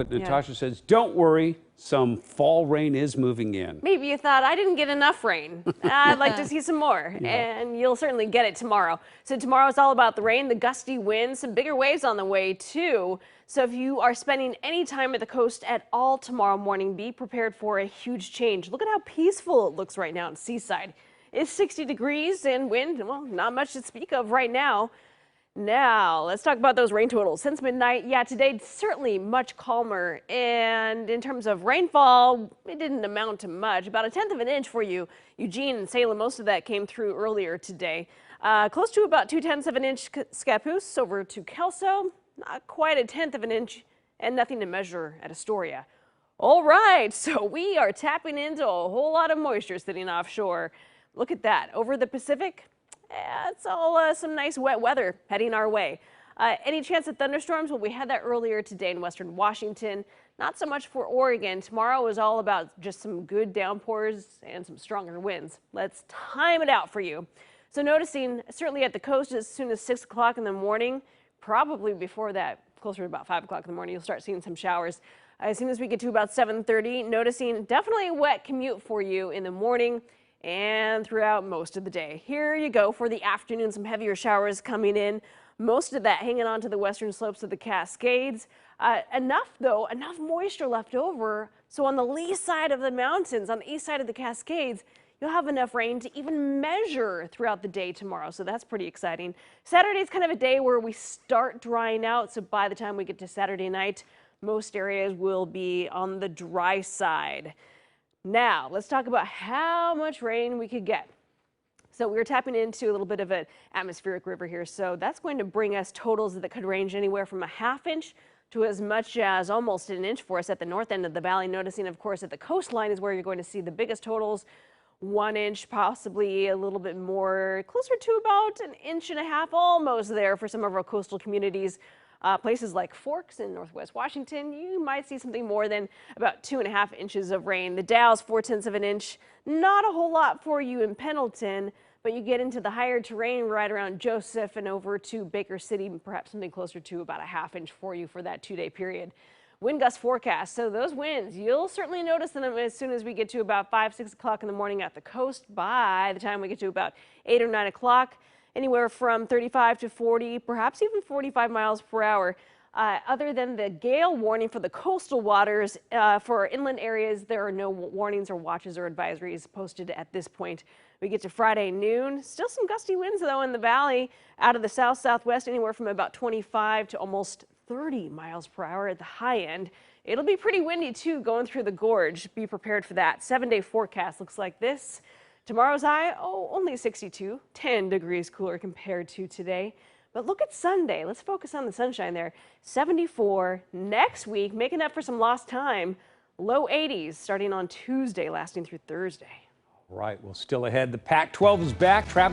but Natasha says, don't worry, some fall rain is moving in. Maybe you thought, I didn't get enough rain. I'd like to see some more, and you'll certainly get it tomorrow. So tomorrow is all about the rain, the gusty winds, some bigger waves on the way too. So if you are spending any time at the coast at all tomorrow morning, be prepared for a huge change. Look at how peaceful it looks right now in Seaside. It's 60 degrees and wind, well, not much to speak of right now. Now, let's talk about those rain totals. Since midnight, today certainly much calmer. And in terms of rainfall, it didn't amount to much. About 1/10 of an inch for you. Eugene and Salem, most of that came through earlier today. Close to about 2/10 of an inch Scappoose over to Kelso. Not quite 1/10 of an inch, and nothing to measure at Astoria. All right, so we are tapping into a whole lot of moisture sitting offshore. Look at that. Over the Pacific, it's all some nice wet weather heading our way. Any chance of thunderstorms? Well, we had that earlier today in western Washington. Not so much for Oregon. Tomorrow is all about just some good downpours and some stronger winds. Let's time it out for you. So noticing certainly at the coast as soon as 6 o'clock in the morning, probably before that, closer to about 5 o'clock in the morning, you'll start seeing some showers. As soon as we get to about 7:30, noticing definitely a wet commute for you in the morning and throughout most of the day. Here you go for the afternoon, some heavier showers coming in. Most of that hanging on to the western slopes of the Cascades. Enough moisture left over. So on the lee side of the mountains, on the east side of the Cascades, you'll have enough rain to even measure throughout the day tomorrow. So that's pretty exciting. Saturday's kind of a day where we start drying out. So by the time we get to Saturday night, most areas will be on the dry side. Now, let's talk about how much rain we could get. So we're tapping into a little bit of an atmospheric river here. So that's going to bring us totals that could range anywhere from 1/2 inch to as much as almost 1 inch for us at the north end of the valley. Noticing, of course, at the coastline is where you're going to see the biggest totals. 1 inch, possibly a little bit more, closer to about 1.5 inches, almost there for some of our coastal communities. Places like Forks in northwest Washington, you might see something more than about 2.5 inches of rain. The Dalles, 4/10 of an inch. Not a whole lot for you in Pendleton, but you get into the higher terrain right around Joseph and over to Baker City, perhaps something closer to about 1/2 inch for you for that 2-day period. Wind gust forecast. So those winds, you'll certainly notice them as soon as we get to about 5, 6 o'clock in the morning at the coast. By the time we get to about 8 or 9 o'clock, anywhere from 35 to 40, perhaps even 45 miles per hour. Other than the gale warning for the coastal waters, for inland areas, there are no warnings or watches or advisories posted at this point. We get to Friday noon. Still some gusty winds, though, in the valley out of the south-southwest, anywhere from about 25 to almost 30 miles per hour at the high end. It'll be pretty windy, too, going through the gorge. Be prepared for that. 7-day forecast looks like this. Tomorrow's high, only 62, 10 degrees cooler compared to today. But look at Sunday. Let's focus on the sunshine there. 74 next week, making up for some lost time. Low 80s starting on Tuesday, lasting through Thursday. All right, well, still ahead. The Pac-12 is back. Travis